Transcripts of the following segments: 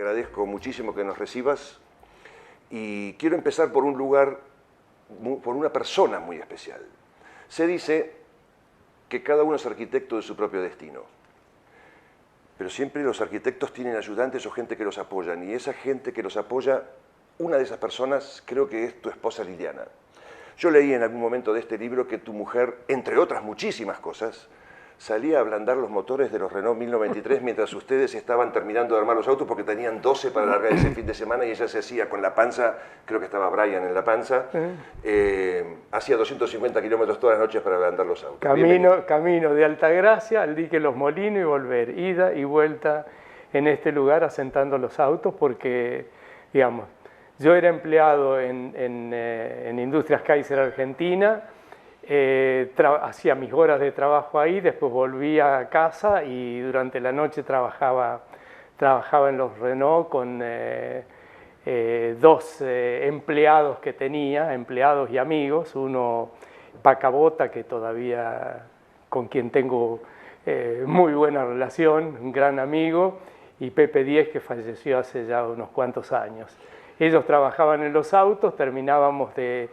agradezco muchísimo que nos recibas y quiero empezar por un lugar, por una persona muy especial. Se dice que cada uno es arquitecto de su propio destino, pero siempre los arquitectos tienen ayudantes o gente que los apoyan, y esa gente que los apoya, una de esas personas creo que es tu esposa Liliana. Yo leí en algún momento de este libro que tu mujer, entre otras muchísimas cosas, salía a ablandar los motores de los Renault 1093 mientras ustedes estaban terminando de armar los autos porque tenían 12 para largar ese fin de semana y ella se hacía con la panza, creo que estaba Brian en la panza, hacía 250 kilómetros todas las noches para ablandar los autos. Camino de Altagracia al dique Los Molinos y volver, ida y vuelta en este lugar asentando los autos porque, digamos, yo era empleado en Industrias Kaiser Argentina. Hacía mis horas de trabajo ahí, después volvía a casa y durante la noche trabajaba en los Renault con dos empleados que tenía, empleados y amigos, uno Pacabota, que todavía con quien tengo muy buena relación, un gran amigo, y Pepe Díez, que falleció hace ya unos cuantos años. Ellos trabajaban en los autos, terminábamos de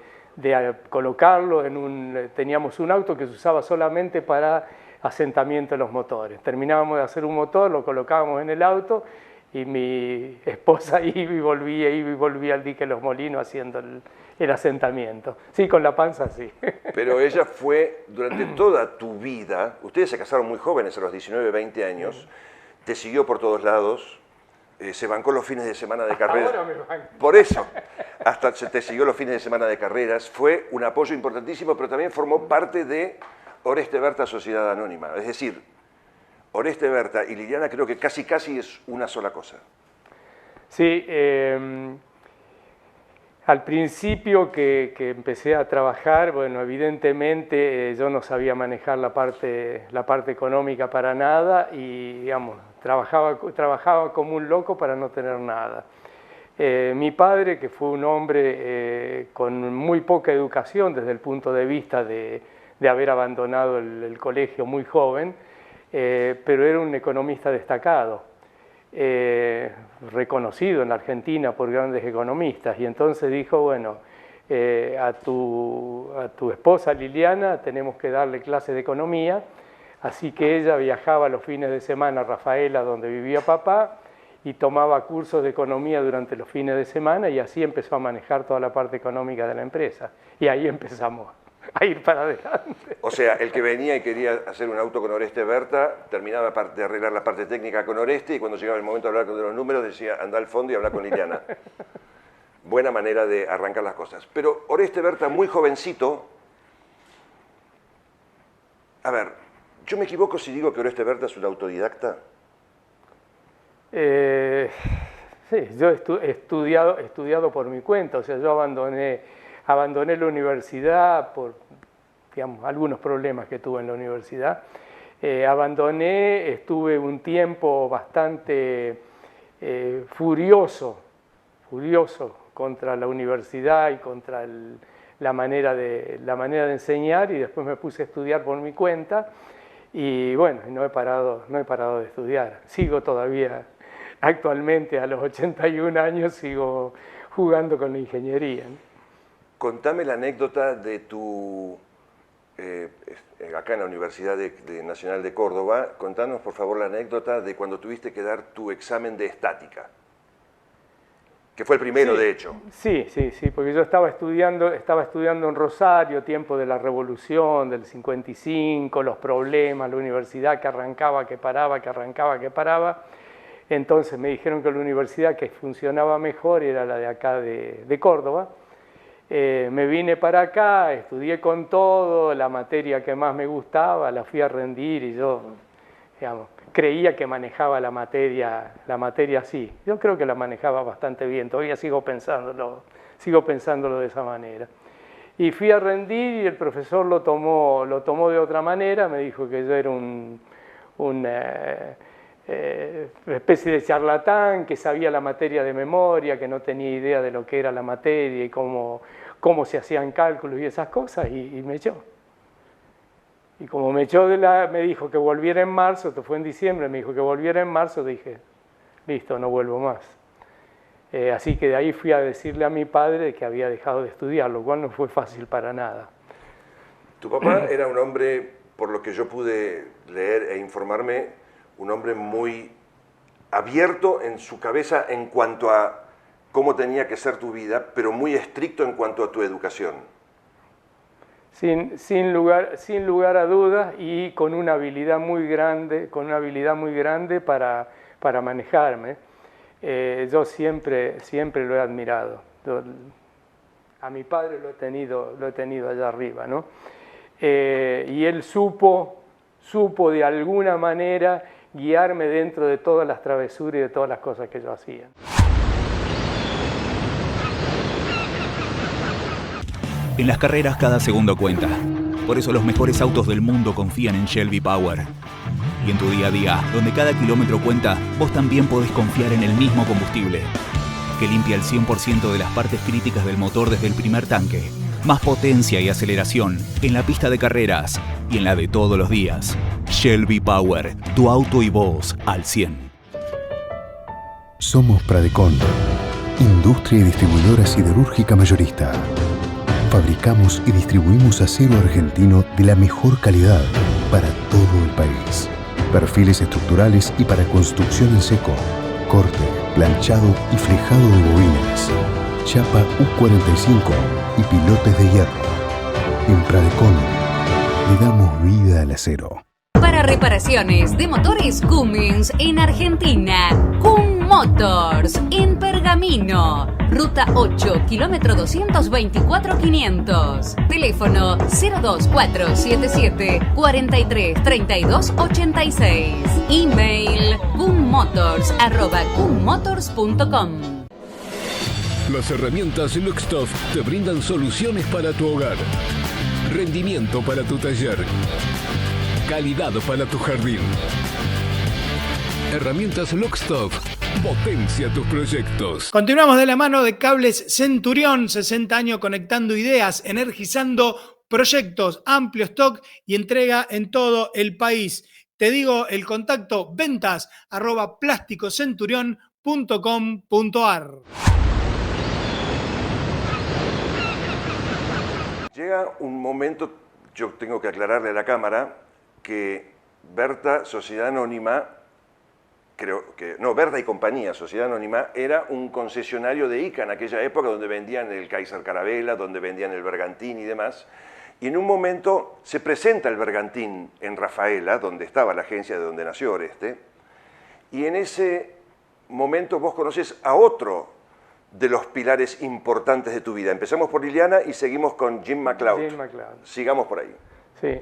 colocarlo teníamos un auto que se usaba solamente para asentamiento de los motores. Terminábamos de hacer un motor, lo colocábamos en el auto y mi esposa iba y volvía al dique Los Molinos haciendo el asentamiento. Sí, con la panza sí. Pero ella fue durante toda tu vida, ustedes se casaron muy jóvenes, a los 19, 20 años, te siguió por todos lados, se bancó los fines de semana de carreras. Ahora me banco. Por eso, hasta se te siguió los fines de semana de carreras, fue un apoyo importantísimo, pero también formó parte de Oreste Berta Sociedad Anónima. Es decir, Oreste Berta y Liliana creo que casi es una sola cosa. Sí, al principio que empecé a trabajar, bueno, evidentemente yo no sabía manejar la parte económica para nada y, digamos, trabajaba como un loco para no tener nada. Mi padre, que fue un hombre con muy poca educación desde el punto de vista de haber abandonado el colegio muy joven, pero era un economista destacado, reconocido en la Argentina por grandes economistas, y entonces dijo, bueno, a tu esposa Liliana tenemos que darle clases de economía, así que ella viajaba los fines de semana a Rafaela, donde vivía papá, y tomaba cursos de economía durante los fines de semana y así empezó a manejar toda la parte económica de la empresa. Y ahí empezamos a ir para adelante. O sea, el que venía y quería hacer un auto con Oreste Berta, terminaba de arreglar la parte técnica con Oreste y cuando llegaba el momento de hablar de los números decía, anda al fondo y habla con Liliana. Buena manera de arrancar las cosas. Pero Oreste Berta, muy jovencito, a ver, ¿yo me equivoco si digo que Oreste Berta es un autodidacta? Sí, yo he estudiado por mi cuenta, o sea, yo abandoné la universidad por, digamos, algunos problemas que tuve en la universidad. Estuve un tiempo bastante furioso contra la universidad y contra la manera de enseñar, y después me puse a estudiar por mi cuenta y bueno, no he parado de estudiar. Sigo todavía, actualmente a los 81 años, sigo jugando con la ingeniería, ¿no? Contame la anécdota de acá en la Universidad Nacional de Córdoba, contanos por favor la anécdota de cuando tuviste que dar tu examen de estática, que fue el primero, sí, de hecho. Sí, porque yo estaba estudiando en Rosario, tiempo de la Revolución, del 55, los problemas, la universidad que arrancaba, que paraba, que arrancaba, que paraba. Entonces me dijeron que la universidad que funcionaba mejor era la de acá de Córdoba. Me vine para acá, estudié con todo, la materia que más me gustaba, la fui a rendir y yo, digamos, creía que manejaba la materia así. Yo creo que la manejaba bastante bien, todavía sigo pensándolo de esa manera. Y fui a rendir y el profesor lo tomó de otra manera, me dijo que yo era una especie de charlatán, que sabía la materia de memoria, que no tenía idea de lo que era la materia y cómo se hacían cálculos y esas cosas, y me echó. Y como me echó me dijo que volviera en marzo, esto fue en diciembre, me dijo que volviera en marzo, dije, listo, no vuelvo más. Así que de ahí fui a decirle a mi padre que había dejado de estudiar, lo cual no fue fácil para nada. Tu papá era un hombre, por lo que yo pude leer e informarme, un hombre muy abierto en su cabeza en cuanto a cómo tenía que ser tu vida, pero muy estricto en cuanto a tu educación. Sin lugar a dudas, y con una habilidad muy grande, para manejarme. Yo siempre lo he admirado. A mi padre lo he tenido allá arriba, ¿no? Y él supo de alguna manera guiarme dentro de todas las travesuras y de todas las cosas que yo hacía. En las carreras cada segundo cuenta. Por eso los mejores autos del mundo confían en Shelby Power. Y en tu día a día, donde cada kilómetro cuenta, vos también podés confiar en el mismo combustible, que limpia el 100% de las partes críticas del motor desde el primer tanque. Más potencia y aceleración en la pista de carreras y en la de todos los días. Shelby Power, tu auto y vos al 100. Somos Pradecon, industria y distribuidora siderúrgica mayorista. Fabricamos y distribuimos acero argentino de la mejor calidad para todo el país. Perfiles estructurales y para construcción en seco, corte, planchado y flejado de bobinas, chapa U45 y pilotes de hierro. En Pradecon le damos vida al acero. Para reparaciones de motores Cummins en Argentina, Cum Motors en Pergamino, Ruta 8, kilómetro 224.500. Teléfono 02477 43 32 86. Email cummotors@cummotors.com. Las herramientas Luxtoff te brindan soluciones para tu hogar, rendimiento para tu taller, calidad para tu jardín. Herramientas Luxtoff, potencia tus proyectos. Continuamos de la mano de Cables Centurión, 60 años conectando ideas, energizando proyectos, amplio stock y entrega en todo el país. Te digo el contacto ventas@plasticocenturion.com.ar. Llega un momento, yo tengo que aclararle a la cámara, que Berta, Sociedad Anónima, Berta y Compañía, Sociedad Anónima, era un concesionario de ICA en aquella época donde vendían el Kaiser Carabela, donde vendían el Bergantín y demás. Y en un momento se presenta el Bergantín en Rafaela, donde estaba la agencia de donde nació Oreste, y en ese momento vos conoces a otro de los pilares importantes de tu vida. Empezamos por Liliana y seguimos con Jim McLeod. Sigamos por ahí. Sí.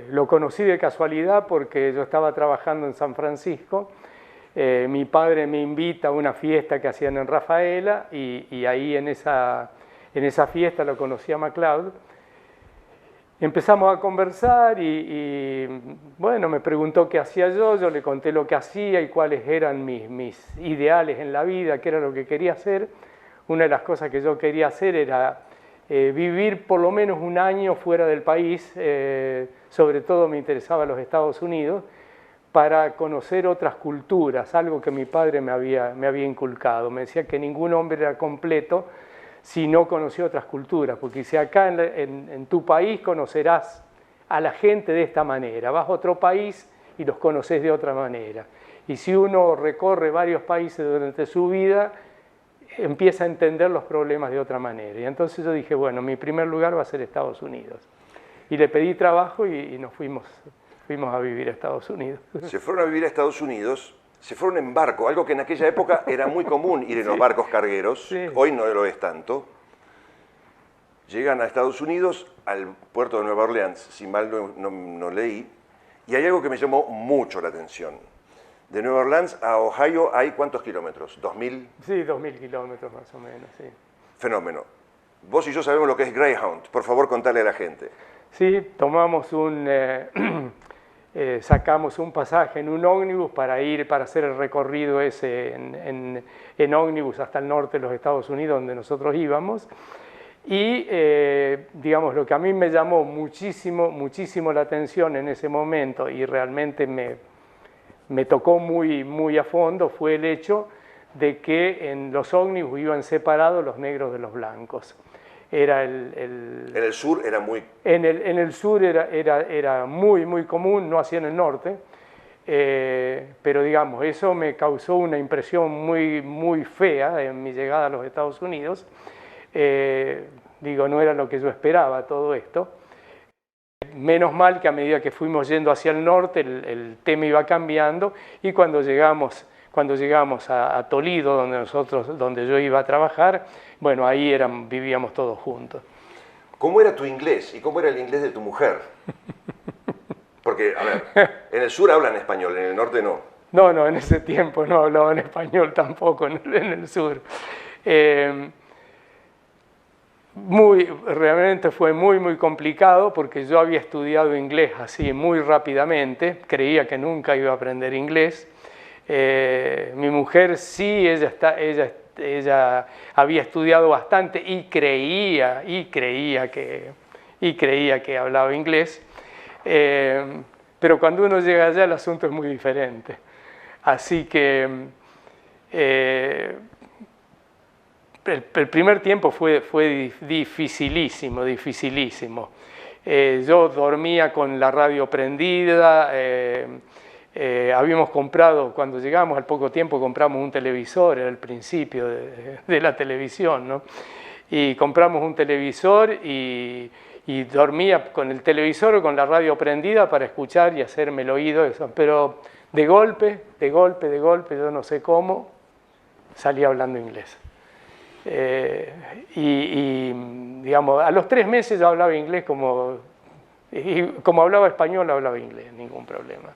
Lo conocí de casualidad porque yo estaba trabajando en San Francisco. Mi padre me invita a una fiesta que hacían en Rafaela y ahí en esa fiesta lo conocí a McLeod. Empezamos a conversar y bueno, me preguntó qué hacía yo le conté lo que hacía y cuáles eran mis ideales en la vida, qué era lo que quería hacer. Una de las cosas que yo quería hacer era vivir por lo menos un año fuera del país, sobre todo me interesaba los Estados Unidos, para conocer otras culturas, algo que mi padre me había inculcado. Me decía que ningún hombre era completo si no conocía otras culturas, porque si acá en tu país conocerás a la gente de esta manera, vas a otro país y los conoces de otra manera. Y si uno recorre varios países durante su vida, empieza a entender los problemas de otra manera. Y entonces yo dije, bueno, mi primer lugar va a ser Estados Unidos. Y le pedí trabajo y nos fuimos a vivir a Estados Unidos. Se fueron a vivir a Estados Unidos, se fueron en barco, algo que en aquella época era muy común ir en los barcos cargueros, hoy no lo es tanto. Llegan a Estados Unidos, al puerto de Nueva Orleans, si mal no leí, y hay algo que me llamó mucho la atención. De Nueva Orleans a Ohio hay ¿cuántos kilómetros? ¿2.000? Sí, 2.000 kilómetros más o menos, sí. Fenómeno. Vos y yo sabemos lo que es Greyhound. Por favor, contale a la gente. Sí, tomamos sacamos un pasaje en un ómnibus para hacer el recorrido ese en ómnibus hasta el norte de los Estados Unidos, donde nosotros íbamos. Y, digamos, lo que a mí me llamó muchísimo la atención en ese momento y realmente me tocó muy a fondo fue el hecho de que en los ómnibus iban separados los negros de los blancos. Era En el sur era muy... En el sur era muy, muy común, no así en el norte, pero digamos, eso me causó una impresión muy, muy fea en mi llegada a los Estados Unidos. Digo, no era lo que yo esperaba todo esto. Menos mal que a medida que fuimos yendo hacia el norte el tema iba cambiando, y cuando llegamos a Toledo, donde yo iba a trabajar, bueno, ahí vivíamos todos juntos. ¿Cómo era tu inglés y cómo era el inglés de tu mujer? Porque, a ver, en el sur hablan español, en el norte no. No, en ese tiempo no hablaban español tampoco en el sur. Realmente fue muy, muy complicado porque yo había estudiado inglés así muy rápidamente, creía que nunca iba a aprender inglés. Mi mujer sí, ella había estudiado bastante y creía que hablaba inglés, pero cuando uno llega allá el asunto es muy diferente. Así que el primer tiempo fue dificilísimo. Yo dormía con la radio prendida. Habíamos comprado, cuando llegamos al poco tiempo, compramos un televisor, era el principio de la televisión, ¿no? Y compramos un televisor y dormía con el televisor o con la radio prendida para escuchar y hacerme el oído, eso. Pero de golpe, yo no sé cómo, salí hablando inglés. Digamos, a los 3 meses yo hablaba inglés como hablaba español, hablaba inglés, ningún problema.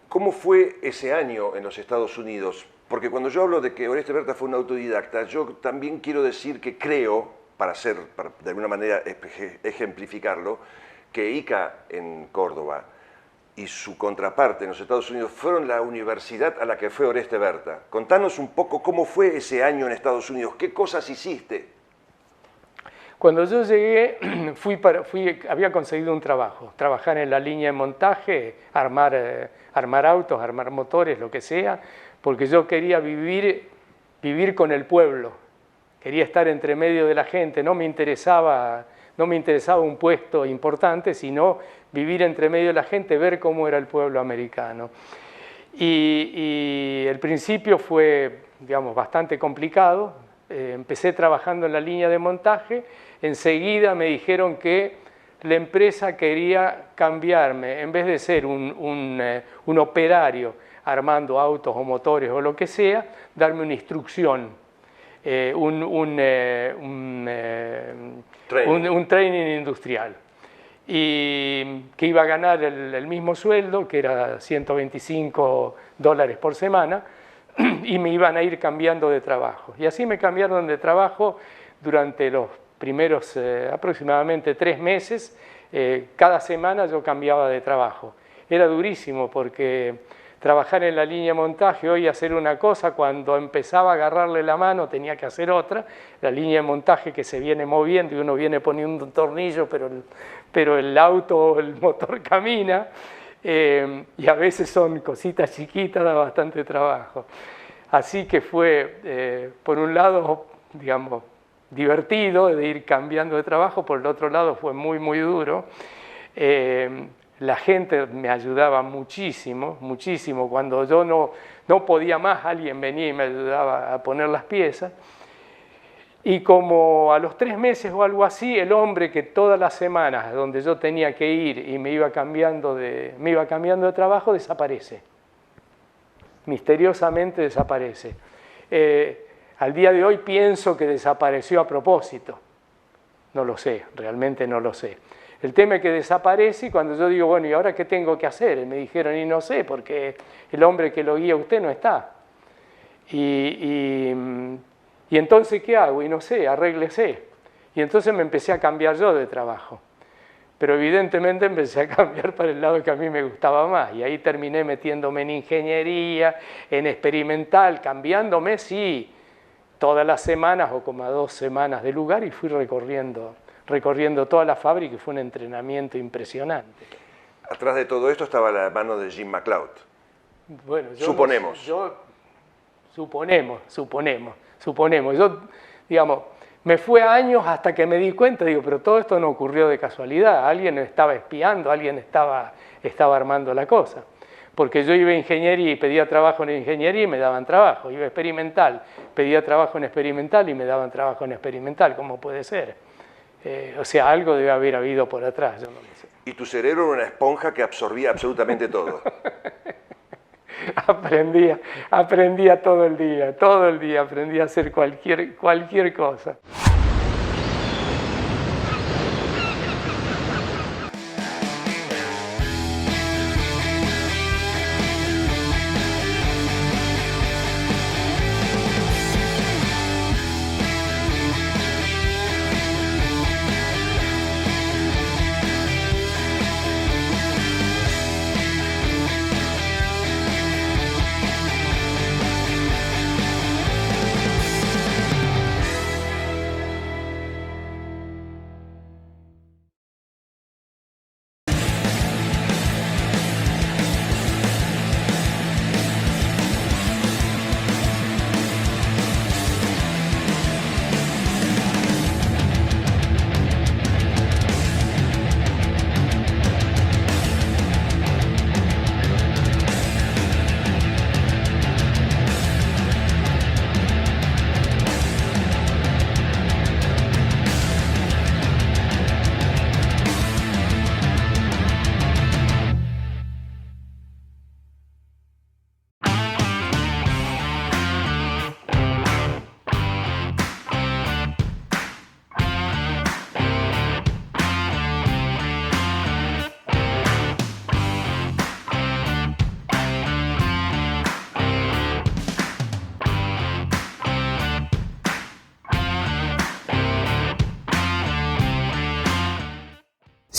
¿Cómo fue ese año en los Estados Unidos? Porque cuando yo hablo de que Oreste Berta fue un autodidacta, yo también quiero decir que creo, para de alguna manera ejemplificarlo, que ICA en Córdoba y su contraparte en los Estados Unidos fueron la universidad a la que fue Oreste Berta. Contanos un poco cómo fue ese año en Estados Unidos, qué cosas hiciste. Cuando yo llegué, había conseguido un trabajo, trabajar en la línea de montaje, armar autos, armar motores, lo que sea, porque yo quería vivir con el pueblo, quería estar entre medio de la gente, no me interesaba un puesto importante, sino vivir entre medio de la gente, ver cómo era el pueblo americano. Y el principio fue, digamos, bastante complicado. Empecé trabajando en la línea de montaje, enseguida me dijeron que la empresa quería cambiarme, en vez de ser un operario armando autos o motores o lo que sea, darme una instrucción, un training industrial, y que iba a ganar el mismo sueldo, que era $125 por semana, y me iban a ir cambiando de trabajo. Y así me cambiaron de trabajo durante los primeros aproximadamente 3 meses. Cada semana yo cambiaba de trabajo. Era durísimo porque trabajar en la línea de montaje, hoy hacer una cosa, cuando empezaba a agarrarle la mano tenía que hacer otra. La línea de montaje que se viene moviendo y uno viene poniendo un tornillo, pero el auto o el motor camina. Y a veces son cositas chiquitas, da bastante trabajo. Así que fue, por un lado, digamos, divertido de ir cambiando de trabajo, por el otro lado fue muy, muy duro. La gente me ayudaba muchísimo, muchísimo. Cuando yo no podía más, alguien venía y me ayudaba a poner las piezas. Y como a los 3 meses o algo así, el hombre que todas las semanas donde yo tenía que ir y me iba cambiando de trabajo, desaparece. Misteriosamente desaparece. Al día de hoy pienso que desapareció a propósito. No lo sé, realmente no lo sé. El tema es que desaparece y cuando yo digo, bueno, ¿y ahora qué tengo que hacer? Y me dijeron, y no sé, porque el hombre que lo guía a usted no está. Y entonces, ¿qué hago? Y no sé, arréglese. Y entonces me empecé a cambiar yo de trabajo. Pero evidentemente empecé a cambiar para el lado que a mí me gustaba más. Y ahí terminé metiéndome en ingeniería, en experimental, cambiándome, sí, todas las semanas o como a 2 semanas de lugar, y fui recorriendo toda la fábrica y fue un entrenamiento impresionante. Atrás de todo esto estaba la mano de Jim McLeod. Bueno, suponemos. suponemos. Yo, digamos, me fue años hasta que me di cuenta, digo, pero todo esto no ocurrió de casualidad, alguien estaba espiando, alguien estaba armando la cosa. Porque yo iba a ingeniería y pedía trabajo en ingeniería y me daban trabajo, iba a experimental, pedía trabajo en experimental y me daban trabajo en experimental, ¿cómo puede ser? O sea, algo debe haber habido por atrás, yo no lo sé. Y tu cerebro era una esponja que absorbía absolutamente todo. Aprendía todo el día, aprendía a hacer cualquier cosa.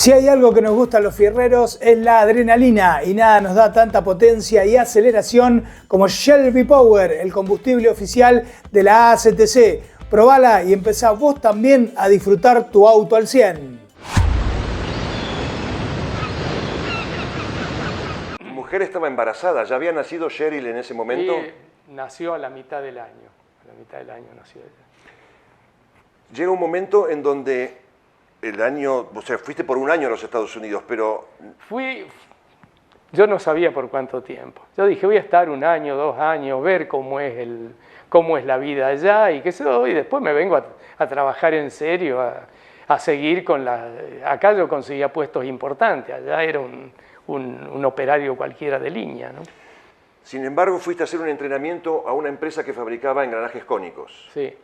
Si hay algo que nos gusta a los fierreros es la adrenalina y nada nos da tanta potencia y aceleración como Shell V-Power, el combustible oficial de la ACTC. Probala y empezá vos también a disfrutar tu auto al 100. Tu mujer estaba embarazada, ¿ya había nacido Cheryl en ese momento? Sí, nació a la mitad del año. A la mitad del año nació ella. Llega un momento en donde el año, o sea, fuiste por un año a los Estados Unidos, pero... Yo no sabía por cuánto tiempo. Yo dije, voy a estar 1 año, 2 años, ver cómo es la vida allá y qué sé yo, y después me vengo a trabajar en serio, a seguir con la... Acá yo conseguía puestos importantes, allá era un operario cualquiera de línea, ¿no? Sin embargo, fuiste a hacer un entrenamiento a una empresa que fabricaba engranajes cónicos. Sí.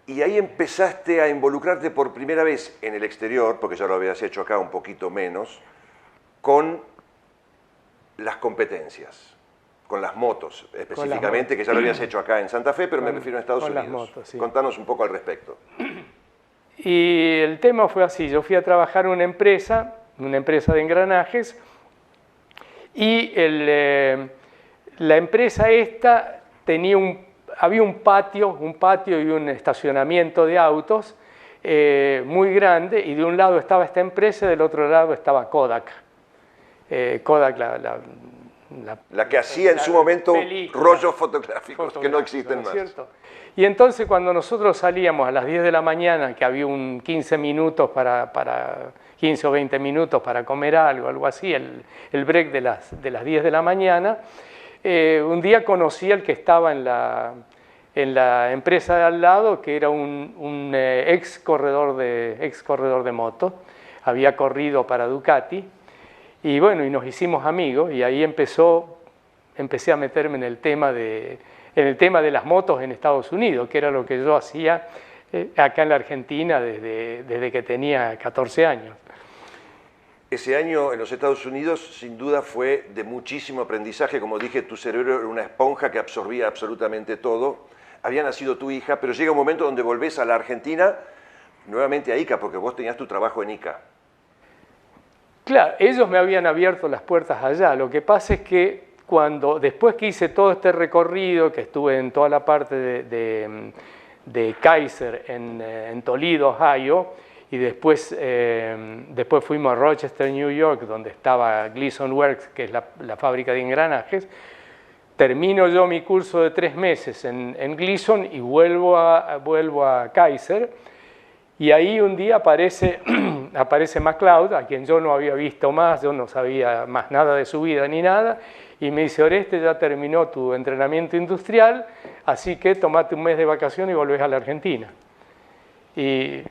Y ahí empezaste a involucrarte por primera vez en el exterior, porque ya lo habías hecho acá un poquito menos, con las competencias, con las motos específicamente, que ya lo habías hecho acá en Santa Fe, pero me refiero a Estados Unidos. Las motos, sí. Contanos un poco al respecto. Y el tema fue así, yo fui a trabajar en una empresa de engranajes, y la empresa esta había un patio y un estacionamiento de autos muy grande, y de un lado estaba esta empresa y del otro lado estaba Kodak. Kodak, la que hacía en su momento rollos fotográficos que no existen más. ¿Cierto? Y entonces cuando nosotros salíamos a las 10 de la mañana, que había 15 minutos 15 o 20 minutos para comer algo así, el break de las 10 de la mañana, un día conocí al que estaba en la empresa de al lado, que era un ex corredor de moto, había corrido para Ducati, y bueno, y nos hicimos amigos, y ahí empecé a meterme en el tema de las motos en Estados Unidos, que era lo que yo hacía acá en la Argentina desde que tenía 14 años. Ese año en los Estados Unidos sin duda fue de muchísimo aprendizaje. Como dije, tu cerebro era una esponja que absorbía absolutamente todo. Había nacido tu hija, pero llega un momento donde volvés a la Argentina, nuevamente a ICA, porque vos tenías tu trabajo en ICA. Claro, ellos me habían abierto las puertas allá. Lo que pasa es que después que hice todo este recorrido, que estuve en toda la parte de Kaiser en Toledo, Ohio, y después fuimos a Rochester, New York, donde estaba Gleason Works, que es la fábrica de engranajes. termino yo mi curso de 3 meses en Gleason y vuelvo a Kaiser, y ahí un día aparece MacLeod, a quien yo no había visto más, yo no sabía más nada de su vida ni nada, y me dice: Oreste, ya terminó tu entrenamiento industrial, así que tomate un mes de vacaciones y volvés a la Argentina. Y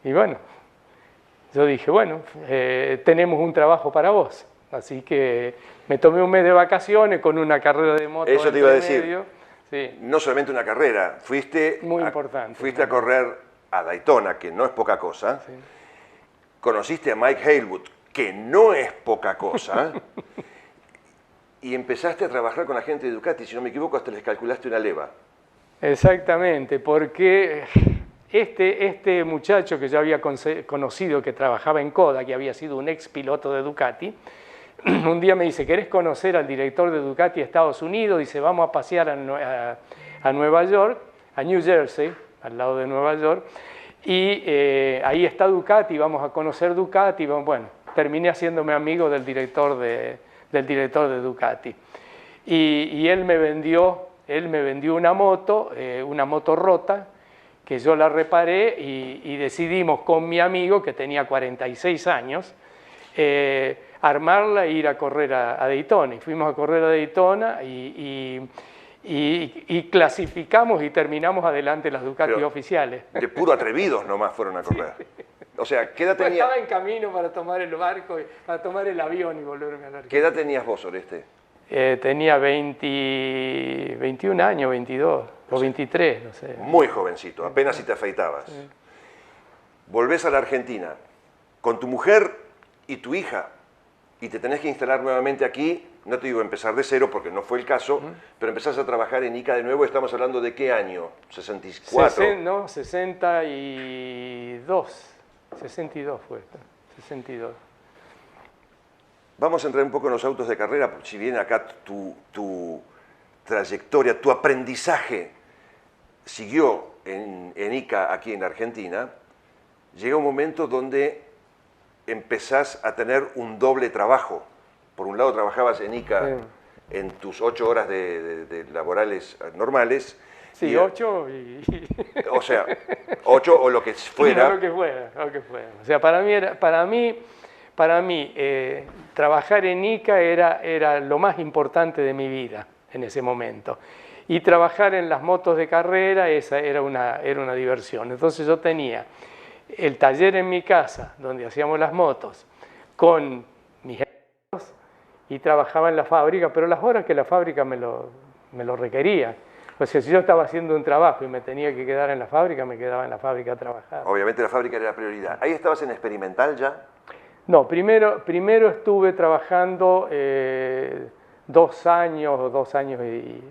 bueno, yo dije, bueno, tenemos un trabajo para vos. Así que me tomé un mes de vacaciones con una carrera de moto. Eso te iba a decir. medio. Sí. No solamente una carrera, fuiste a correr a Daytona, que no es poca cosa. Sí. Conociste a Mike Hailwood, que no es poca cosa. Y empezaste a trabajar con la gente de Ducati, si no me equivoco, hasta les calculaste una leva. Exactamente, porque este muchacho que yo había conocido, que trabajaba en Koda, que había sido un ex piloto de Ducati, un día me dice: ¿querés conocer al director de Ducati de Estados Unidos? Dice: vamos a pasear a Nueva York, a New Jersey, al lado de Nueva York, y ahí está Ducati, vamos a conocer Ducati. Bueno, terminé haciéndome amigo del director de Ducati. Y él me vendió una moto rota, que yo la reparé, y decidimos con mi amigo, que tenía 46 años, armarla e ir a correr a Daytona. Y fuimos a correr a Daytona y clasificamos y terminamos adelante las Ducati oficiales. De puro atrevidos nomás fueron a correr. Sí. O sea, ¿qué edad tenías? Estaba en camino para tomar el barco, para tomar el avión y volverme a la Argentina. ¿Qué edad tenías vos, Oreste? Tenía 21 años, 22, o 23, no sé. Muy jovencito, apenas si te afeitabas. Sí. Volvés a la Argentina con tu mujer y tu hija, y te tenés que instalar nuevamente aquí. No te digo empezar de cero porque no fue el caso, pero empezás a trabajar en ICA de nuevo. ¿Estamos hablando de qué año? ¿64? No, 62. 62 fue, 62. Vamos a entrar un poco en los autos de carrera, si bien acá tu trayectoria, tu aprendizaje siguió en ICA aquí en Argentina. Llega un momento donde empezás a tener un doble trabajo. Por un lado trabajabas en ICA en tus 8 horas de laborales normales. Sí, 8 y... O sea, 8 o lo que fuera. Lo que fuera. O sea, para mí trabajar en ICA era lo más importante de mi vida en ese momento. Y trabajar en las motos de carrera, esa era una diversión. Entonces yo tenía el taller en mi casa, donde hacíamos las motos, con mis hermanos, y trabajaba en la fábrica, pero las horas que la fábrica me lo requería. O sea, si yo estaba haciendo un trabajo y me tenía que quedar en la fábrica, me quedaba en la fábrica a trabajar. Obviamente la fábrica era la prioridad. ¿Ahí estabas en experimental ya? No, primero estuve trabajando 2 años y...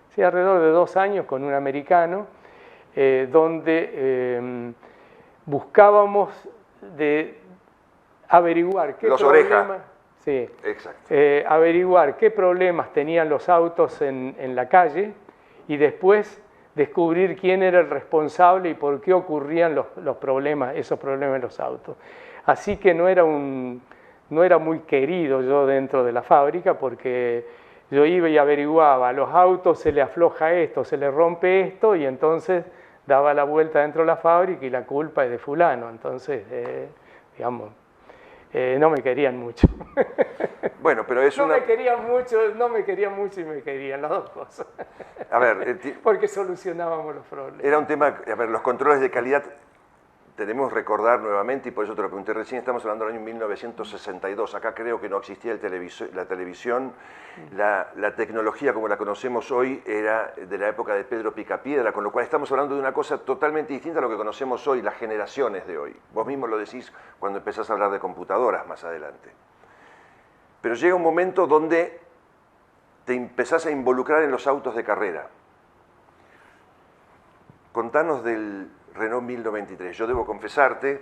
Sí, alrededor de 2 años con un americano, donde buscábamos de averiguar qué problemas... Sí, exacto. Averiguar qué problemas tenían los autos en la calle, y después descubrir quién era el responsable y por qué ocurrían esos problemas en los autos. Así que no era muy querido yo dentro de la fábrica, porque yo iba y averiguaba: a los autos se le afloja esto, se le rompe esto, y entonces daba la vuelta dentro de la fábrica y la culpa es de fulano. Entonces, digamos, no me querían mucho. Bueno, pero es no me querían mucho y me querían, las dos cosas. A ver, porque solucionábamos los problemas. Era un tema, a ver, los controles de calidad tenemos que recordar nuevamente, y por eso te lo pregunté recién, estamos hablando del año 1962, acá creo que no existía la televisión, la tecnología como la conocemos hoy era de la época de Pedro Picapiedra, con lo cual estamos hablando de una cosa totalmente distinta a lo que conocemos hoy, las generaciones de hoy. Vos mismo lo decís cuando empezás a hablar de computadoras más adelante. Pero llega un momento donde te empezás a involucrar en los autos de carrera. Contanos del Renault 1093. Yo debo confesarte,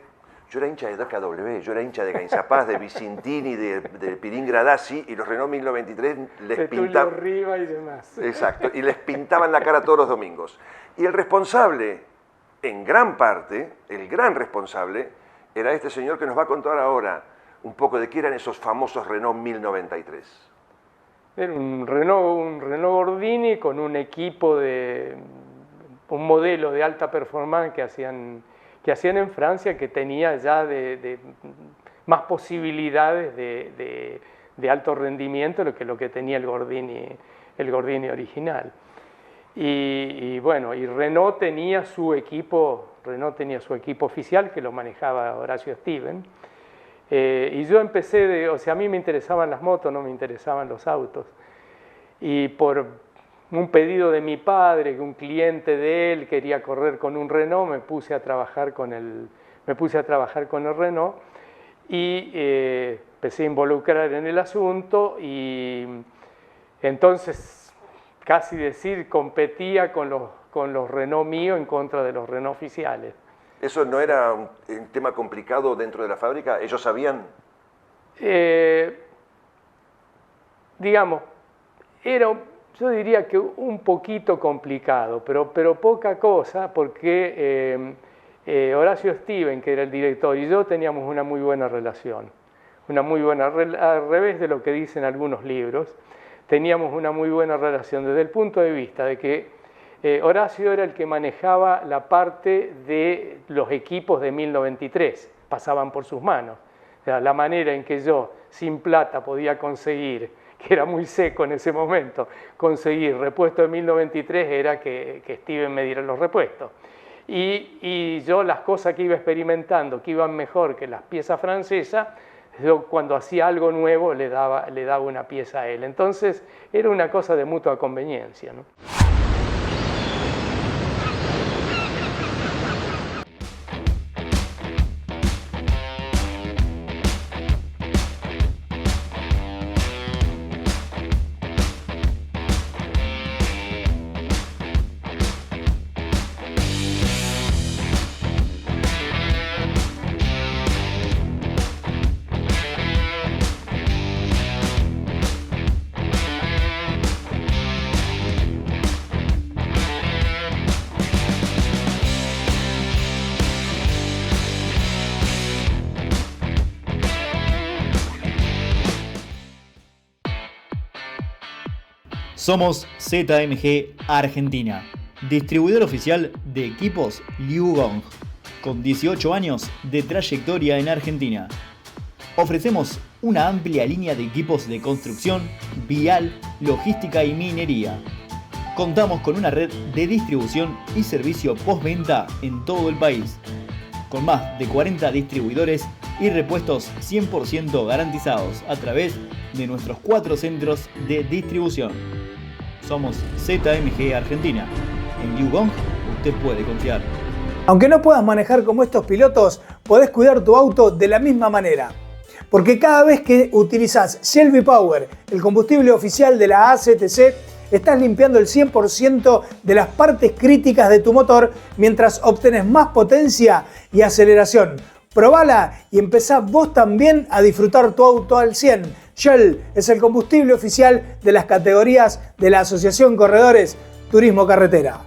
yo era hincha de DKW, yo era hincha de Gainzapaz, de Vicentini, de Pirin Gradassi, y los Renault 1093 les pintaban... Riva y demás. Exacto, y les pintaban la cara todos los domingos. Y el responsable, en gran parte, el gran responsable, era este señor que nos va a contar ahora un poco de qué eran esos famosos Renault 1093. Era un Renault Gordini con un equipo un modelo de alta performance que hacían en Francia, que tenía ya más posibilidades de alto rendimiento que lo que tenía el Gordini original. Y bueno, y Renault tenía su equipo oficial que lo manejaba Horacio Stiven. Y yo empecé, o sea, a mí me interesaban las motos, no me interesaban los autos. Y por un pedido de mi padre, que un cliente de él quería correr con un Renault, me puse a trabajar con el Renault y empecé a involucrar en el asunto, y entonces, casi decir, competía con los Renault míos en contra de los Renault oficiales. ¿Eso no era un tema complicado dentro de la fábrica? ¿Ellos sabían? Digamos, yo diría que un poquito complicado, pero poca cosa, porque Horacio Stiven, que era el director, y yo teníamos una muy buena relación. Al revés de lo que dicen algunos libros, teníamos una muy buena relación desde el punto de vista de que Horacio era el que manejaba la parte de los equipos de 1093, pasaban por sus manos. O sea, la manera en que yo, sin plata, podía conseguir, que era muy seco en ese momento, conseguir repuestos de 1093 era que Stiven me diera los repuestos. Y yo las cosas que iba experimentando, que iban mejor que las piezas francesas, yo cuando hacía algo nuevo le daba una pieza a él. Entonces era una cosa de mutua conveniencia, ¿no? Somos ZMG Argentina, distribuidor oficial de equipos Liu Gong, con 18 años de trayectoria en Argentina. Ofrecemos una amplia línea de equipos de construcción, vial, logística y minería. Contamos con una red de distribución y servicio postventa en todo el país, con más de 40 distribuidores y repuestos 100% garantizados a través de nuestros 4 centros de distribución. Somos ZMG Argentina. En Liu Gong usted puede confiar. Aunque no puedas manejar como estos pilotos, podés cuidar tu auto de la misma manera. Porque cada vez que utilizas Shelby Power, el combustible oficial de la ACTC, estás limpiando el 100% de las partes críticas de tu motor mientras obtenés más potencia y aceleración. Probala y empezá vos también a disfrutar tu auto al 100. Shell es el combustible oficial de las categorías de la Asociación Corredores Turismo Carretera.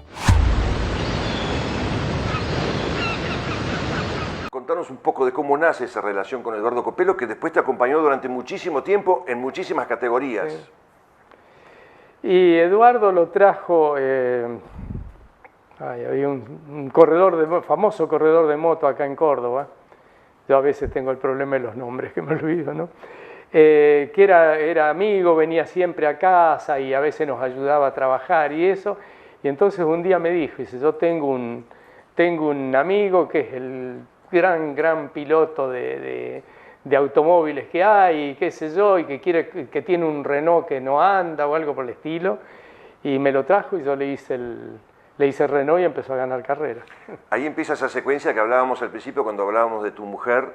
Contanos un poco de cómo nace esa relación con Eduardo Copelo, que después te acompañó durante muchísimo tiempo en muchísimas categorías. Sí. Y Eduardo lo trajo, había un famoso corredor de moto acá en Córdoba. Yo a veces tengo el problema de los nombres, que me olvido, ¿no? Que era amigo, venía siempre a casa y a veces nos ayudaba a trabajar y eso. Y entonces un día me dijo, dice, yo tengo un amigo que es el gran piloto de automóviles que hay, y qué sé yo, y que tiene un Renault que no anda o algo por el estilo. Y me lo trajo y yo le hice Renault y empezó a ganar carreras. Ahí empieza esa secuencia que hablábamos al principio cuando hablábamos de tu mujer,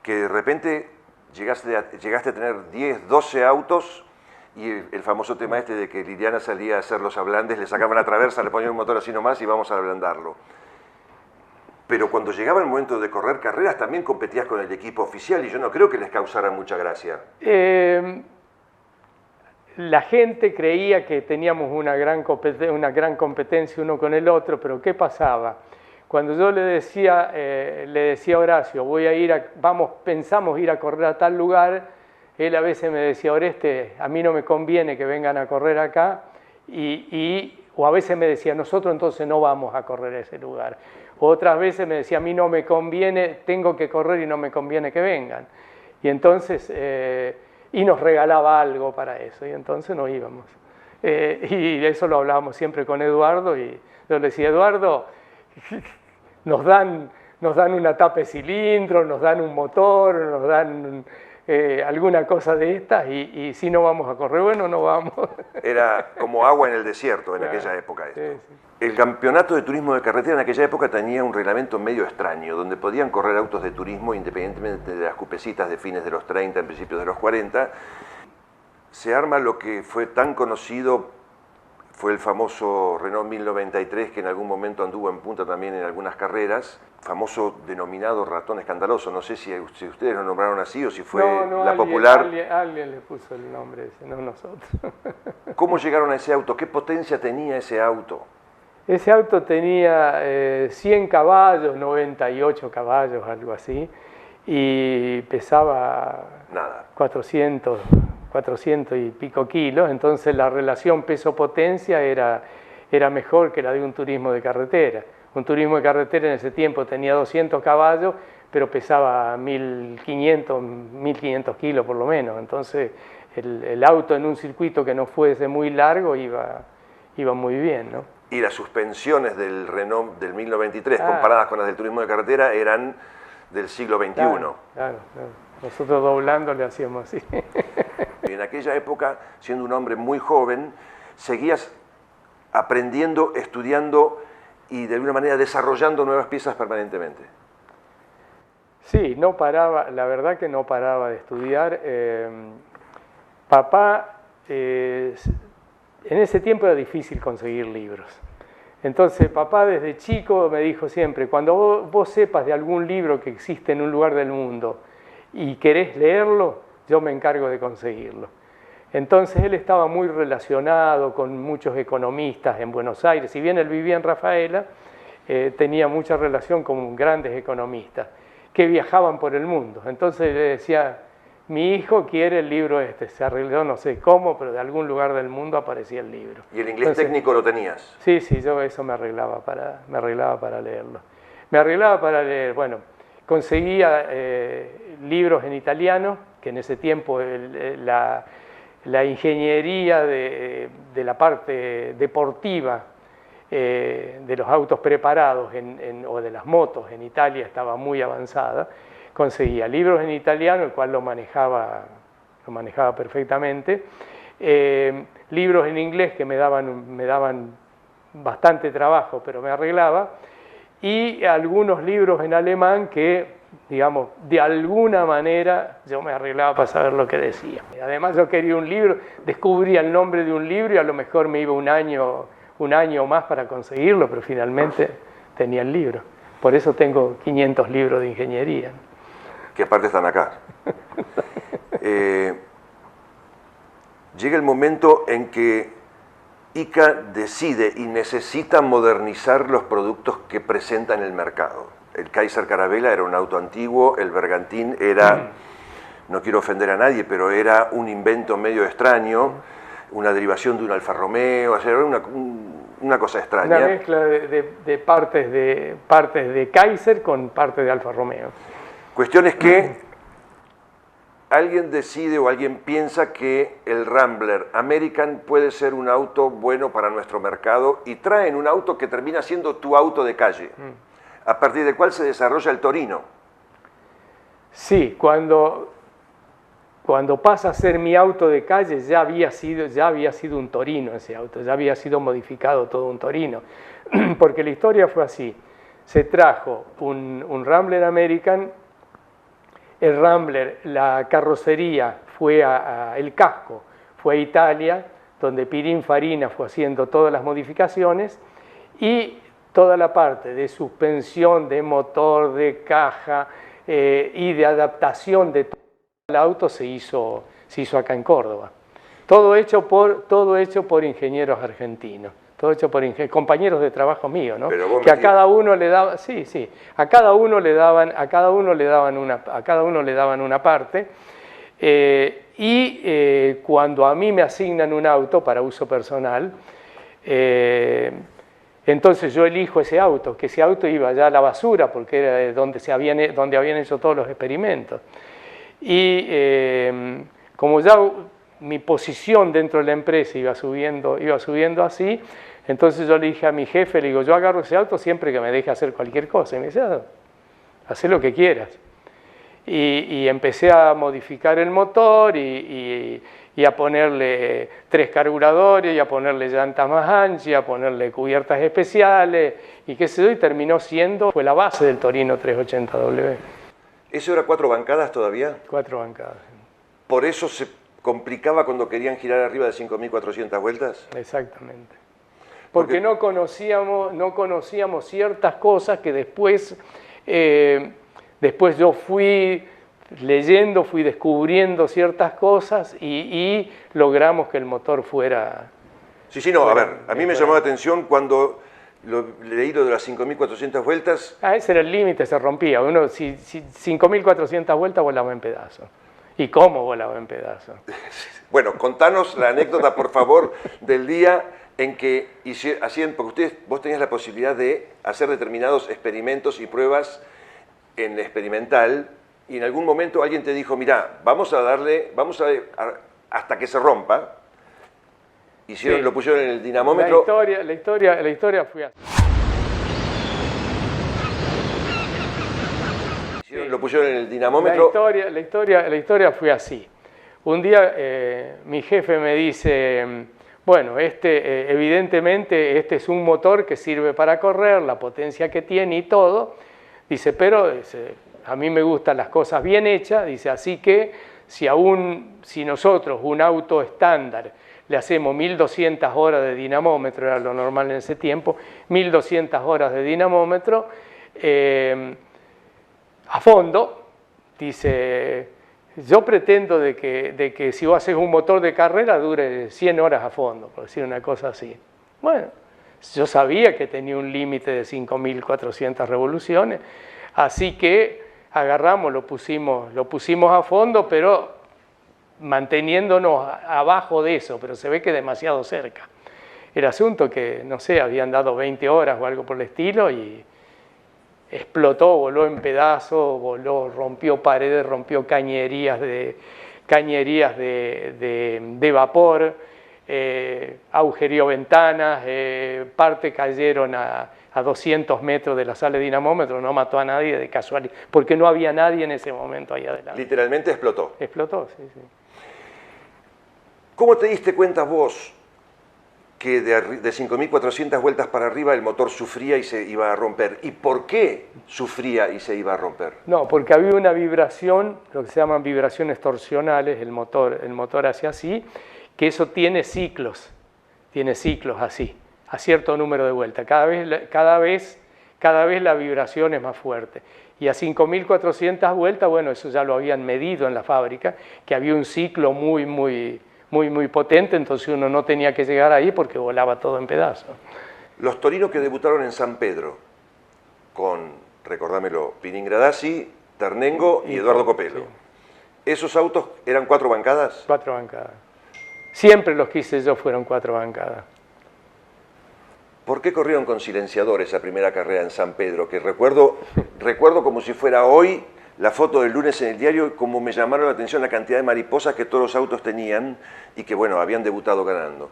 que de repente llegaste a tener 10, 12 autos, y el famoso tema este de que Liliana salía a hacer los ablandes, le sacaban la traversa, le ponían un motor así nomás y vamos a ablandarlo. Pero cuando llegaba el momento de correr carreras también competías con el equipo oficial y yo no creo que les causara mucha gracia. La gente creía que teníamos una gran competencia uno con el otro, pero ¿qué pasaba? Cuando yo le decía a Horacio, pensamos ir a correr a tal lugar, él a veces me decía, Oreste, a mí no me conviene que vengan a correr acá, o a veces me decía, nosotros entonces no vamos a correr a ese lugar. O otras veces me decía, a mí no me conviene, tengo que correr y no me conviene que vengan. Y entonces, y nos regalaba algo para eso, y entonces nos íbamos. Y eso lo hablábamos siempre con Eduardo, y yo le decía, Eduardo, nos dan una tapa de cilindro, nos dan un motor, nos dan alguna cosa de estas, y si no vamos a correr, bueno, no vamos. Era como agua en el desierto en aquella época esto. Sí, sí. El campeonato de turismo de carretera en aquella época tenía un reglamento medio extraño, donde podían correr autos de turismo independientemente de las cupecitas de fines de los 30, en principios de los 40. Se arma lo que fue tan conocido, fue el famoso Renault 1093, que en algún momento anduvo en punta también en algunas carreras, famoso denominado ratón escandaloso. No sé si ustedes lo nombraron así o si fue popular. Alguien le puso el nombre ese, no nosotros. ¿Cómo llegaron a ese auto? ¿Qué potencia tenía ese auto? Ese auto tenía 100 caballos, 98 caballos, algo así, y pesaba nada, 400 y pico kilos, entonces la relación peso-potencia era mejor que la de un turismo de carretera. Un turismo de carretera en ese tiempo tenía 200 caballos, pero pesaba 1500 kilos por lo menos, entonces el auto en un circuito que no fuese muy largo iba muy bien, ¿no? Y las suspensiones del Renault del 1093, comparadas con las del turismo de carretera, eran del siglo XXI. Claro. Nosotros doblando le hacíamos así. Y en aquella época, siendo un hombre muy joven, seguías aprendiendo, estudiando y de alguna manera desarrollando nuevas piezas permanentemente. Sí, no paraba, la verdad que no paraba de estudiar. Papá, en ese tiempo era difícil conseguir libros. Entonces papá desde chico me dijo siempre, cuando vos sepas de algún libro que existe en un lugar del mundo y querés leerlo, yo me encargo de conseguirlo. Entonces él estaba muy relacionado con muchos economistas en Buenos Aires. Si bien él vivía en Rafaela, tenía mucha relación con grandes economistas que viajaban por el mundo. Entonces le decía, mi hijo quiere el libro este. Se arregló, no sé cómo, pero de algún lugar del mundo aparecía el libro. ¿Y el inglés técnico lo tenías? Sí, yo eso me arreglaba para leerlo. Me arreglaba para leer, bueno, conseguía libros en italiano, que en ese tiempo la ingeniería de la parte deportiva de los autos preparados o de las motos en Italia estaba muy avanzada. Conseguía libros en italiano, el cual lo manejaba perfectamente. Libros en inglés que me daban bastante trabajo, pero me arreglaba. Y algunos libros en alemán que, digamos, de alguna manera yo me arreglaba para saber lo que decía. Además yo quería un libro, descubría el nombre de un libro y a lo mejor me iba un año más para conseguirlo, pero finalmente tenía el libro. Por eso tengo 500 libros de ingeniería. Que aparte están acá. Llega el momento en que ICA decide y necesita modernizar los productos que presenta en el mercado. El Kaiser Caravella era un auto antiguo, el Bergantín era, no quiero ofender a nadie, pero era un invento medio extraño, una derivación de un Alfa Romeo, era una cosa extraña. Una mezcla de partes de Kaiser con partes de Alfa Romeo. Cuestión es que alguien decide o alguien piensa que el Rambler American puede ser un auto bueno para nuestro mercado y traen un auto que termina siendo tu auto de calle, a partir del cual se desarrolla el Torino. Sí, cuando pasa a ser mi auto de calle ya había sido un Torino ese auto, ya había sido modificado todo un Torino, porque la historia fue así. Se trajo un Rambler American. El Rambler, la carrocería el casco fue a Italia, donde Pininfarina fue haciendo todas las modificaciones y toda la parte de suspensión, de motor, de caja y de adaptación de todo el auto se hizo acá en Córdoba. Todo hecho por ingenieros argentinos. Todo hecho por compañeros de trabajo mío, ¿no? Que a cada uno le daban, a cada uno le daban una parte, Y cuando a mí me asignan un auto para uso personal, entonces yo elijo ese auto, que ese auto iba ya a la basura porque era donde habían hecho todos los experimentos. Y como ya mi posición dentro de la empresa iba subiendo así, entonces yo le dije a mi jefe, le digo, yo agarro ese auto siempre que me deje hacer cualquier cosa. Y me dice, haz lo que quieras. Y empecé a modificar el motor y a ponerle 3 carburadores, y a ponerle llantas más anchas, y a ponerle cubiertas especiales, y qué sé yo, y fue la base del Torino 380W. ¿Eso era 4 bancadas todavía? 4 bancadas. ¿Por eso se complicaba cuando querían girar arriba de 5.400 vueltas? Exactamente. Porque no conocíamos ciertas cosas que después yo fui leyendo, fui descubriendo ciertas cosas y logramos que el motor fuera... Sí, no, a ver, a mí me llamó la atención cuando leí lo de las 5.400 vueltas. Ese era el límite, se rompía. Uno, si 5.400 vueltas volaba en pedazos. ¿Y cómo volaba en pedazos? Bueno, contanos la anécdota, por favor, del día en que hacían, porque vos tenías la posibilidad de hacer determinados experimentos y pruebas en experimental, y en algún momento alguien te dijo, mirá, vamos a hasta que se rompa. Sí. Lo pusieron en el dinamómetro. La historia fue así. Lo pusieron en el dinamómetro. La historia fue así. Un día mi jefe me dice, bueno, evidentemente este es un motor que sirve para correr, la potencia que tiene y todo. Dice, pero a mí me gustan las cosas bien hechas, dice, así que si nosotros un auto estándar le hacemos 1.200 horas de dinamómetro, era lo normal en ese tiempo, 1.200 horas de dinamómetro, a fondo, dice, yo pretendo de que si vos haces un motor de carrera dure 100 horas a fondo, por decir una cosa así. Bueno, yo sabía que tenía un límite de 5.400 revoluciones, así que agarramos, lo pusimos a fondo, pero manteniéndonos abajo de eso, pero se ve que demasiado cerca. El asunto que, no sé, habían dado 20 horas o algo por el estilo y explotó, voló en pedazos, rompió paredes, rompió cañerías de vapor, agujerió ventanas, parte cayeron a 200 metros de la sala de dinamómetro, no mató a nadie de casualidad, porque no había nadie en ese momento ahí adelante. Literalmente explotó. Explotó, sí. ¿Cómo te diste cuenta vos que de 5.400 vueltas para arriba el motor sufría y se iba a romper? ¿Y por qué sufría y se iba a romper? No, porque había una vibración, lo que se llaman vibraciones torsionales, el motor hace así, que eso tiene ciclos así, a cierto número de vueltas. Cada vez la vibración es más fuerte. Y a 5.400 vueltas, bueno, eso ya lo habían medido en la fábrica, que había un ciclo muy potente, entonces uno no tenía que llegar ahí porque volaba todo en pedazos. Los torinos que debutaron en San Pedro, con, recordámelo, Pinín Gradassi, Ternengo y Eduardo Copelo. Sí. ¿Esos autos eran 4 bancadas? 4 bancadas. Siempre los que hice yo fueron 4 bancadas. ¿Por qué corrieron con silenciador esa primera carrera en San Pedro? Que recuerdo como si fuera hoy la foto del lunes en el diario, como me llamaron la atención la cantidad de mariposas que todos los autos tenían y que, bueno, habían debutado ganando.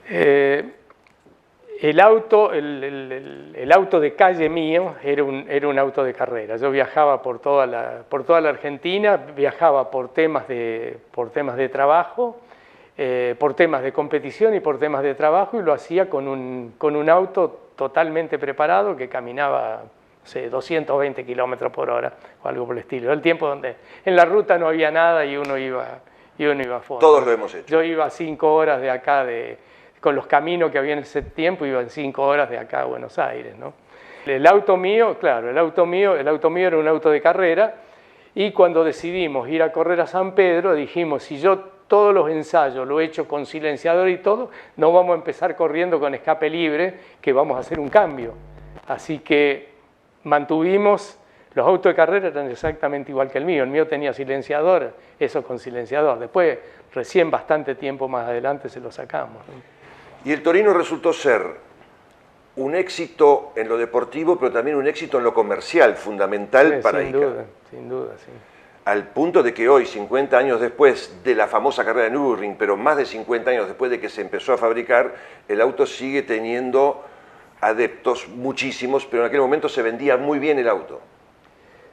El auto de calle mío era un auto de carrera. Yo viajaba por toda la Argentina, viajaba por temas de trabajo, por temas de competición y por temas de trabajo, y lo hacía con un auto totalmente preparado que caminaba 220 kilómetros por hora o algo por el estilo. El tiempo donde en la ruta no había nada y uno iba a fondo. Todos lo hemos hecho. Yo iba 5 horas de acá, con los caminos que había en ese tiempo, iba en 5 horas de acá a Buenos Aires, ¿no? El auto mío era un auto de carrera, y cuando decidimos ir a correr a San Pedro, dijimos, si yo todos los ensayos lo he hecho con silenciador y todo, no vamos a empezar corriendo con escape libre, que vamos a hacer un cambio. Así que mantuvimos Los autos de carrera eran exactamente igual que el mío tenía silenciador, eso con silenciador. Después, recién bastante tiempo más adelante se lo sacamos, ¿no? Y el Torino resultó ser un éxito en lo deportivo, pero también un éxito en lo comercial, fundamental para ICA. Sin duda, sí. Al punto de que hoy, 50 años después de la famosa carrera de Nürburgring, pero más de 50 años después de que se empezó a fabricar, el auto sigue teniendo adeptos, muchísimos, pero en aquel momento se vendía muy bien el auto.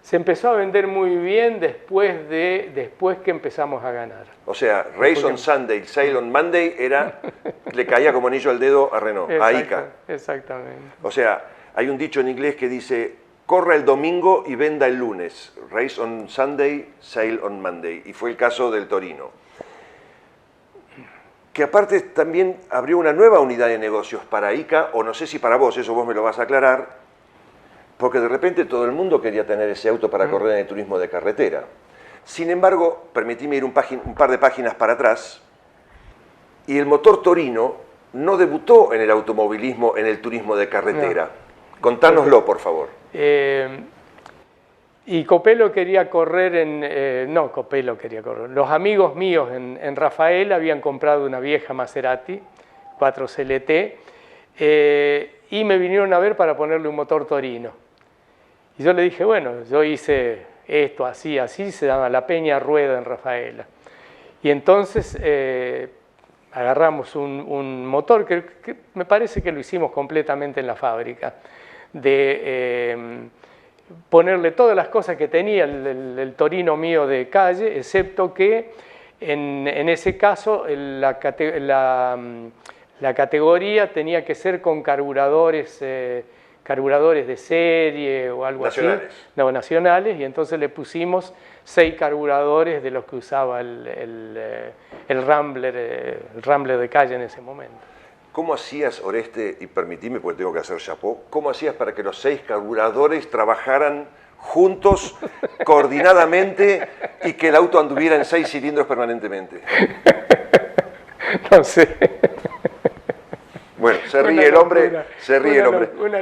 Se empezó a vender muy bien después que empezamos a ganar. O sea, Race on Sunday, Sail on Monday, le caía como anillo al dedo a Renault, a ICA. Exactamente. O sea, hay un dicho en inglés que dice, corra el domingo y venda el lunes. Race on Sunday, Sail on Monday. Y fue el caso del Torino. Que aparte también abrió una nueva unidad de negocios para ICA, o no sé si para vos, eso vos me lo vas a aclarar, porque de repente todo el mundo quería tener ese auto para correr en el turismo de carretera. Sin embargo, permitime ir un par de páginas para atrás, y el motor Torino no debutó en el automovilismo, en el turismo de carretera. No. Contánoslo, por favor. Y Copello quería correr no, Copello quería correr. Los amigos míos en Rafael habían comprado una vieja Maserati 4 CLT y me vinieron a ver para ponerle un motor Torino. Y yo le dije, bueno, yo hice esto así, se llama La Peña Rueda en Rafaela. Y entonces agarramos un motor que me parece que lo hicimos completamente en la fábrica, de ponerle todas las cosas que tenía el Torino mío de calle, excepto que en ese caso la categoría tenía que ser con carburadores de serie o algo nacionales. Así, no, nacionales, y entonces le pusimos 6 carburadores de los que usaba el Rambler de calle en ese momento. ¿Cómo hacías, Oreste, y permitime porque tengo que hacer chapeau, cómo hacías para que los 6 carburadores trabajaran juntos, coordinadamente, y que el auto anduviera en 6 cilindros permanentemente? No sé. Bueno, se ríe el hombre. Una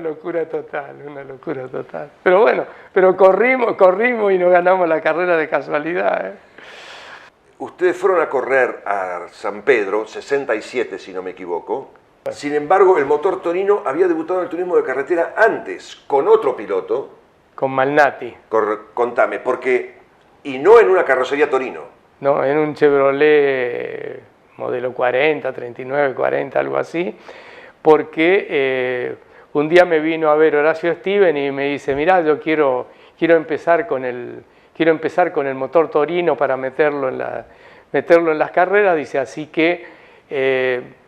locura total. Pero bueno, corrimos y no ganamos la carrera de casualidad, ¿eh? Ustedes fueron a correr a San Pedro, 67 si no me equivoco. Sin embargo, el motor Torino había debutado en el turismo de carretera antes, con otro piloto. Con Malnati. Contame, y no en una carrocería Torino. No, en un Chevrolet modelo 40, 39, 40, algo así, porque un día me vino a ver Horacio Steven y me dice, mirá, yo quiero empezar con el motor Torino para meterlo en las carreras, dice, así que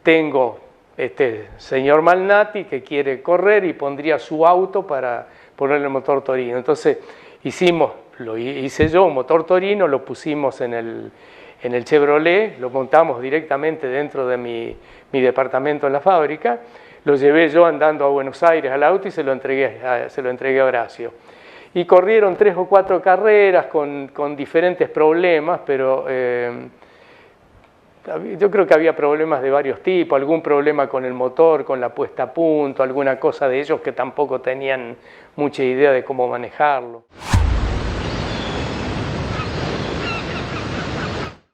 tengo este señor Malnati que quiere correr y pondría su auto para ponerle el motor Torino. Entonces hice yo, un motor Torino, lo pusimos en el Chevrolet, lo montamos directamente dentro de mi departamento en la fábrica, lo llevé yo andando a Buenos Aires al auto y se lo entregué a Horacio. Y corrieron 3 o 4 carreras con diferentes problemas, pero yo creo que había problemas de varios tipos, algún problema con el motor, con la puesta a punto, alguna cosa de ellos que tampoco tenían mucha idea de cómo manejarlo.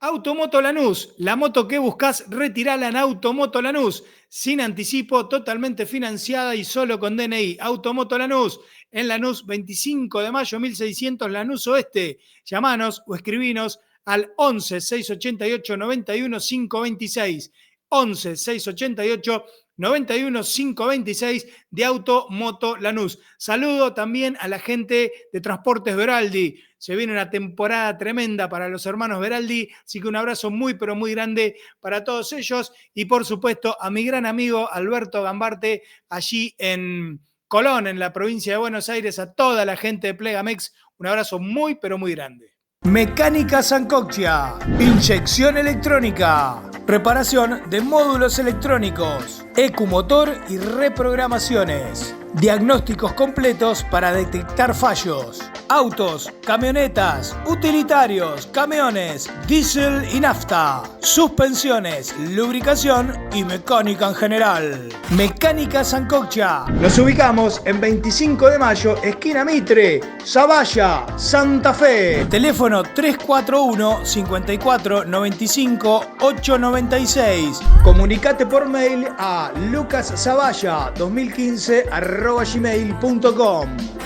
Automoto Lanús, la moto que buscas, retirala en Automoto Lanús, sin anticipo, totalmente financiada y solo con DNI. Automoto Lanús, en Lanús, 25 de mayo, 1600, Lanús Oeste. Llamanos o escribinos al 11 688 91 526. 11 688 91 526 de Automoto Lanús. Saludo también a la gente de Transportes Veraldi. Se viene una temporada tremenda para los hermanos Veraldi, así que un abrazo muy, pero muy grande para todos ellos. Y por supuesto a mi gran amigo Alberto Gambarte, allí en Colón, en la provincia de Buenos Aires, a toda la gente de Plegamex, un abrazo muy, pero muy grande. Mecánica Sancochia, inyección electrónica, reparación de módulos electrónicos, ecumotor y reprogramaciones, diagnósticos completos para detectar fallos. autos, camionetas, utilitarios, camiones, diésel y nafta, suspensiones, lubricación y mecánica en general. Mecánica Sancocha. Nos ubicamos en 25 de mayo, esquina Mitre, Zavalla, Santa Fe. Teléfono 341 54 95 896. Comunicate por mail a lucaszavalla2015@gmail.com.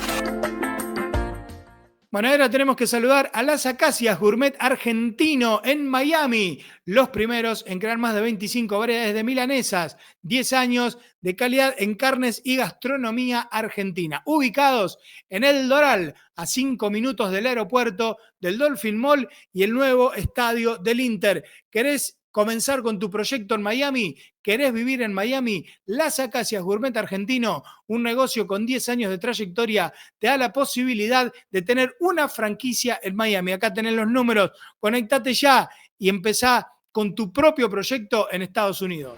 Bueno, ahora tenemos que saludar a Las Acacias Gourmet Argentino en Miami, los primeros en crear más de 25 variedades de milanesas, 10 años de calidad en carnes y gastronomía argentina. Ubicados en El Doral, a 5 minutos del aeropuerto, del Dolphin Mall y el nuevo estadio del Inter. ¿Querés comenzar con tu proyecto en Miami? ¿Querés vivir en Miami? Las Acacias Gourmet Argentino, un negocio con 10 años de trayectoria, te da la posibilidad de tener una franquicia en Miami. Acá tenés los números, conectate ya y empezá con tu propio proyecto en Estados Unidos.